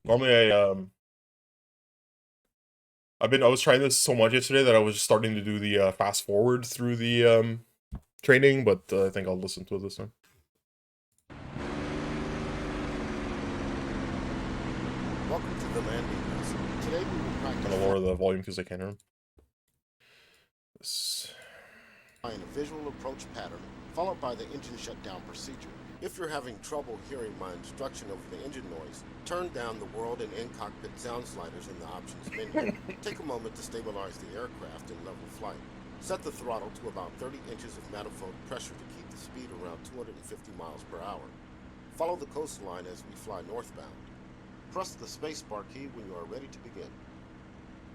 Normally I was trying this so much yesterday that I was just starting to do the fast forward through the training, but I think I'll listen to it this time. Welcome to the landing lesson. Today we will practice. I'm gonna lower the volume because I can't hear him. This... Find a visual approach pattern followed by the engine shutdown procedure. If you're having trouble hearing my instruction over the engine noise, turn down the world and in-cockpit sound sliders in the options menu. Take a moment to stabilize the aircraft in level flight. Set the throttle to about 30 inches of manifold pressure to keep the speed around 250 miles per hour. Follow the coastline as we fly northbound. Press the spacebar key when you are ready to begin.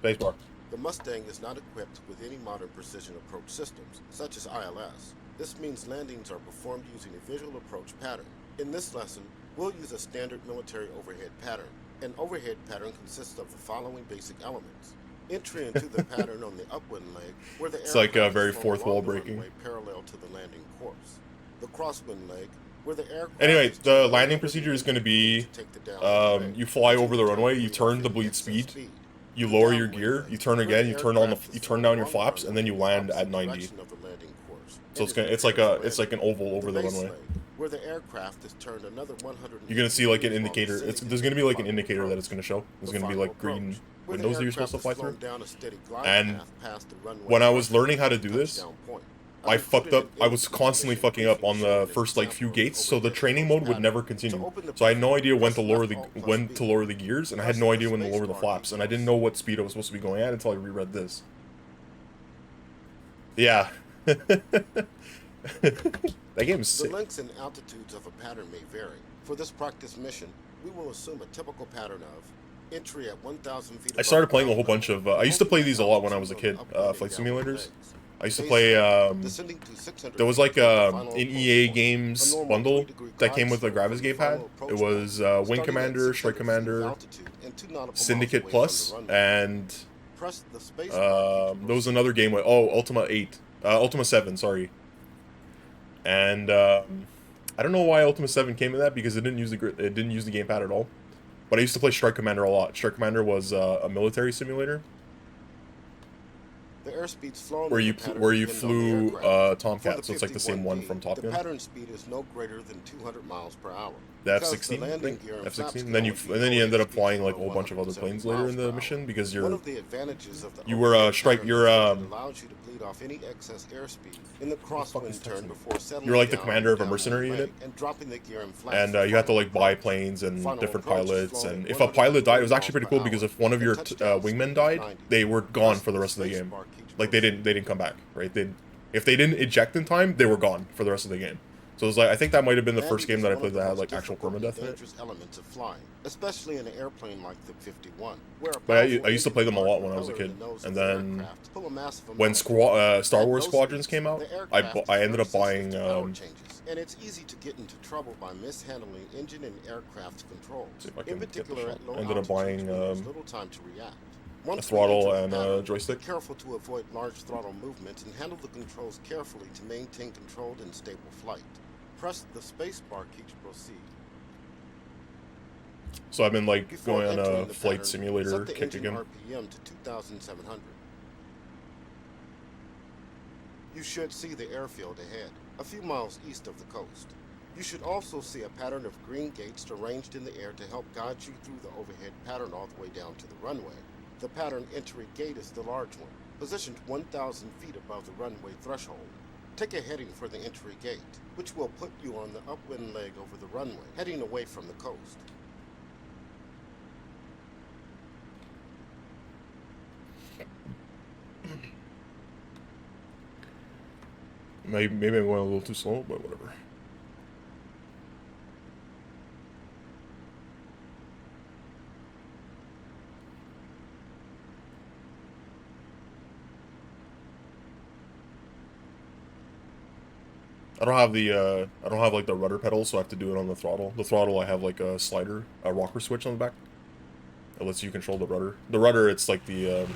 Spacebar. The Mustang is not equipped with any modern precision approach systems, such as ILS. This means landings are performed using a visual approach pattern. In this lesson, we'll use a standard military overhead pattern. An overhead pattern consists of the following basic elements. Entry into the pattern on the upwind leg, where the it's like a very fourth wall breaking. Parallel to the landing course. The crosswind leg, where the aircraft. Anyway, the landing procedure is going to be, you fly over the runway, you turn the bleed speed, you lower your gear, you turn again, you turn down your flaps, and then you land at 90. So it's like an oval over the runway. Where the aircraft is turned another 100. You're gonna see like an indicator. There's gonna be like an indicator that it's gonna show. There's gonna be like green windows that you're supposed to fly through. And when I was learning how to do this, I fucked up. I was constantly fucking up on the first like few gates, so the training mode would never continue. So I had no idea when to lower the gears, and I had no idea when to lower the flaps, and I didn't know what speed I was supposed to be going at until I reread this. Yeah. That game is sick. The lengths and altitudes of a pattern may vary. For this practice mission, we will assume a typical pattern of entry at 1,000 feet. I started playing a whole bunch of. I used to play these a lot when I was a kid. Flight simulators. I used to play. There was like an EA Games bundle that came with the Gravis gamepad. It was Wing Commander, Strike Commander, Syndicate Plus, and there was another game with Ultima 7, sorry. And I don't know why Ultima 7 came with that, because it didn't use the gamepad at all. But I used to play Strike Commander a lot. Strike Commander was a military simulator. The airspeeds flown where you flew Tomcat, so it's like the same one from Top Gun. The pattern speed is no greater than 200 miles per hour. The F-16, I think. F-16. And then you ended up flying like a whole bunch of other planes later in the mission, because you're allows you to bleed off any excess airspeed in the crosswind turn before settling. You're like the commander of a mercenary unit, and dropping the gear and you have to like buy planes and different pilots. And if a pilot died, it was actually pretty cool, because if one of your wingmen died, they were gone for the rest of the game. Like they didn't come back, right? If they didn't eject in time, they were gone for the rest of the game. So it was like, I think that might have been the first game that I played that had like actual permadeath in it. Elements of flying, especially in an airplane like the 51. But I used to play them a lot when I was a kid. And then when Star Wars Squadrons came out, I ended up buying. And it's easy to get into trouble by mishandling engine and aircraft controls. In particular, I ended up buying little time to react. a throttle and a joystick. Be careful to avoid large throttle movements and handle the controls carefully to maintain controlled and stable flight. Press the spacebar key to proceed. So I've been like going on a flight simulator kick again. RPM to 2,700. You should see the airfield ahead, a few miles east of the coast. You should also see a pattern of green gates arranged in the air to help guide you through the overhead pattern all the way down to the runway. The pattern entry gate is the large one, positioned 1,000 feet above the runway threshold. Take a heading for the entry gate, which will put you on the upwind leg over the runway, heading away from the coast. Maybe I'm going a little too slow, but whatever. I don't have like the rudder pedal, so I have to do it on the throttle. The throttle, I have like a slider, a rocker switch on the back. It lets you control the rudder. The rudder, it's like the, you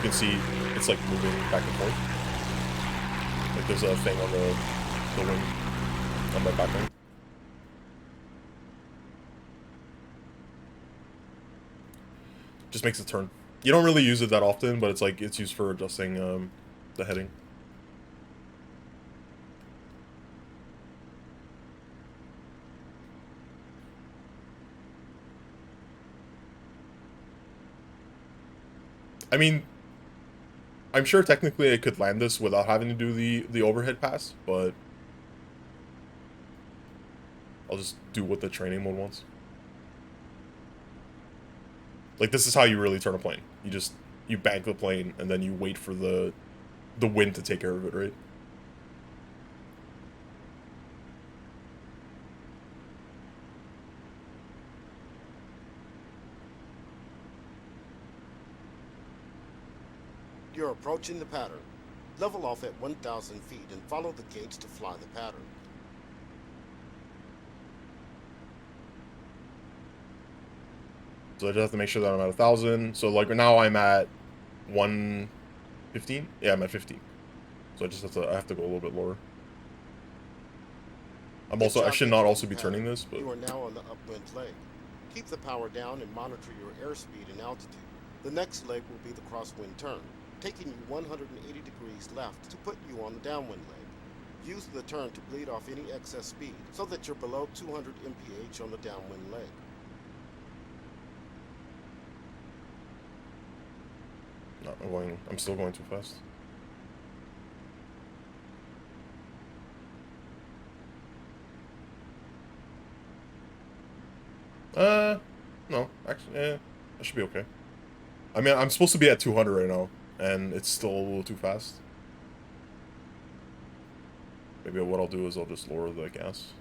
can see it's like moving back and forth. Like there's a thing on the wing, on my back wing. Just makes it turn. You don't really use it that often, but it's like it's used for adjusting the heading. I mean, I'm sure technically I could land this without having to do the overhead pass, but I'll just do what the training mode wants. Like, this is how you really turn a plane. You bank the plane and then you wait for the wind to take care of it, right? You're approaching the pattern. Level off at 1,000 feet and follow the gates to fly the pattern. So I just have to make sure that I'm at 1,000. So like now I'm at 115. Yeah, I'm at 15. So I have to go a little bit lower. I should not also be turning this, but you are now on the upwind leg. Keep the power down and monitor your airspeed and altitude. The next leg will be the crosswind turn, taking you 180 degrees left to put you on the downwind leg. Use the turn to bleed off any excess speed so that you're below 200 mph on the downwind leg. I'm still going too fast. No, actually, I should be okay. I mean, I'm supposed to be at 200 right now, and it's still a little too fast. Maybe what I'll do is I'll just lower the gas.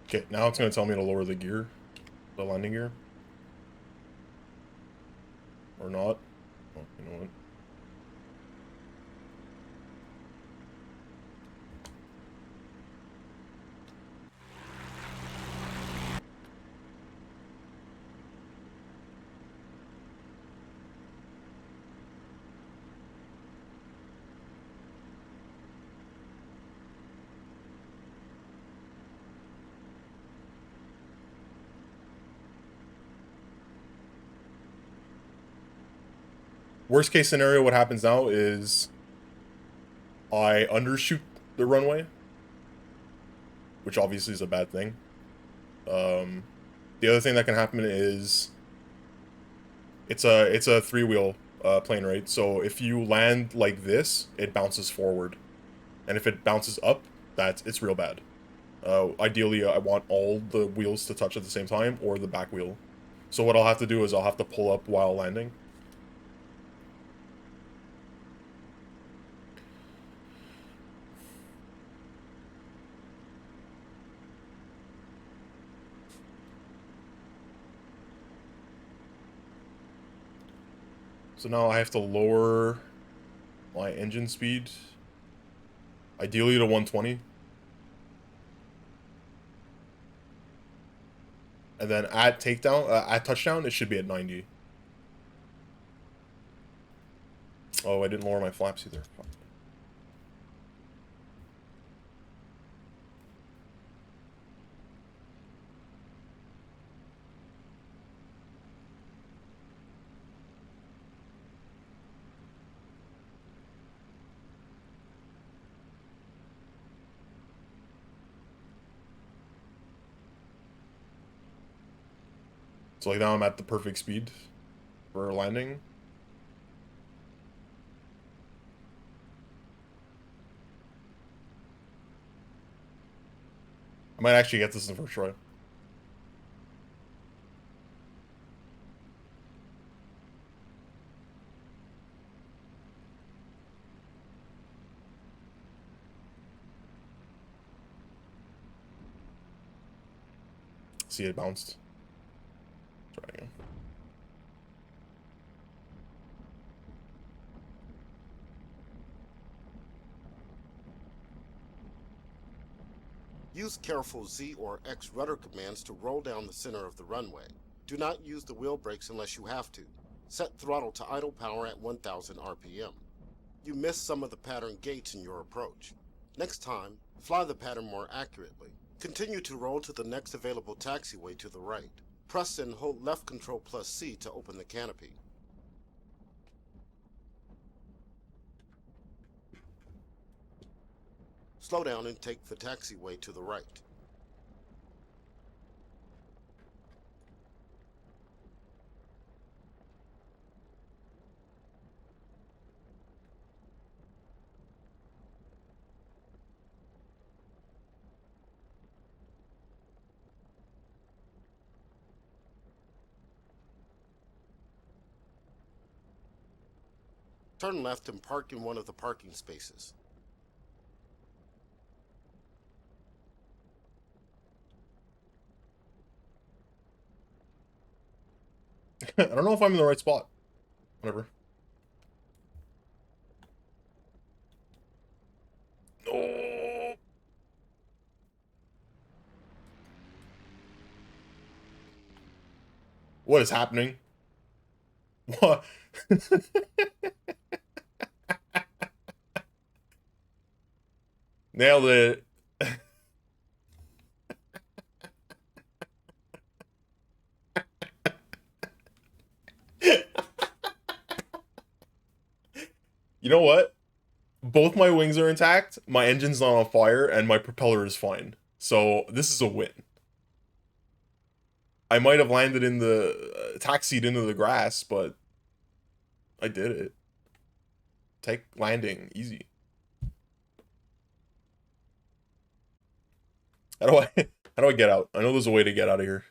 Okay, now it's going to tell me to lower the gear, the landing gear. Or not. Oh, you know what? Worst case scenario, what happens now is I undershoot the runway, which obviously is a bad thing. The other thing that can happen is it's a three-wheel plane, right? So if you land like this, it bounces forward, and if it bounces up, it's real bad. Ideally, I want all the wheels to touch at the same time, or the back wheel. So what I'll have to do is I'll have to pull up while landing. So now I have to lower my engine speed, ideally to 120. And then at touchdown, it should be at 90. Oh, I didn't lower my flaps either. Fuck. So like now I'm at the perfect speed for landing. I might actually get this in the first try. See, it bounced. Try again. Use careful Z or X rudder commands to roll down the center of the runway. Do not use the wheel brakes unless you have to. Set throttle to idle power at 1000 RPM. You missed some of the pattern gates in your approach. Next time, fly the pattern more accurately. Continue to roll to the next available taxiway to the right. Press and hold left control plus C to open the canopy. Slow down and take the taxiway to the right. Turn left and park in one of the parking spaces. I don't know if I'm in the right spot. Whatever. Oh. What is happening? What? Nailed it. You know what? Both my wings are intact, my engine's not on fire, and my propeller is fine. So this is a win. I might have landed in the taxied into the grass, but I did it. Take landing, easy. How do I get out? I know there's a way to get out of here.